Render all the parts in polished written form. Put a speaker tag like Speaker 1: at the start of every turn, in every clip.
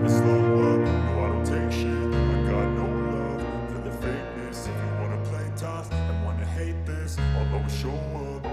Speaker 1: never slow up, no I don't take shit. I got no love for the fakeness. If you wanna play tough and wanna hate this, I'll always show up.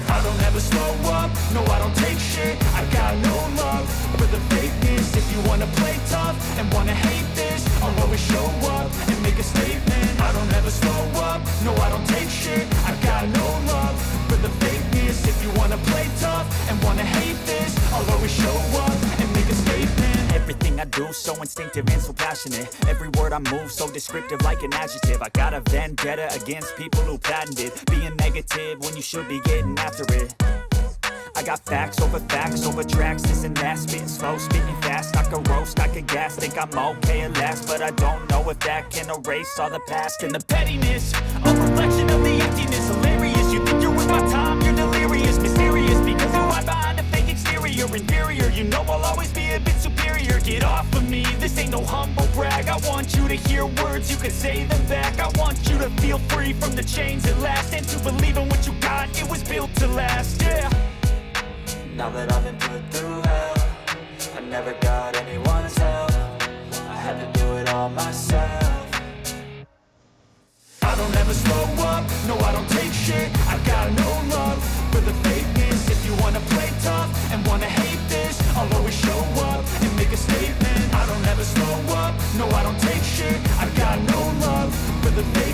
Speaker 1: I don't ever slow up, no I don't take shit. I got no love for the fakeness. If you wanna play tough and wanna hate this, I'll always show up and make a statement. I don't ever slow up, no I don't take shit. I got no love for the fakeness. If you wanna play tough and wanna hate this, I'll always show up and make a statement.
Speaker 2: Everything I do so instinctive and so passionate. Every word I move so descriptive like an adjective. I got a vendetta against people who patented being negative when you should be getting after it. I got facts over tracks, this and that. Spitting slow, spitting fast, I can roast, I can gas. Think I'm okay at last, but I don't know if that can erase all the past. And the pettiness, a reflection of the emptiness. Hilarious, you think you're with my time, you're delirious. Mysterious, because you hide behind a fake exterior. Inferior, you know I'll always be a bit superior. Get off of me, this ain't no humble brag. I want you to hear words, you can say them back. I want you to feel free from the chains at last, and to believe in what you got, it was built to last, yeah.
Speaker 3: Now that I've been put through hell, I never got anyone's help. I had to do it all myself.
Speaker 1: I don't ever slow up, no I don't take shit. I got no love for the fakeness. If you wanna play tough and wanna hate this, I'll always show up and make a statement. I don't ever slow up, no I don't take shit. I got no love for the fakeness.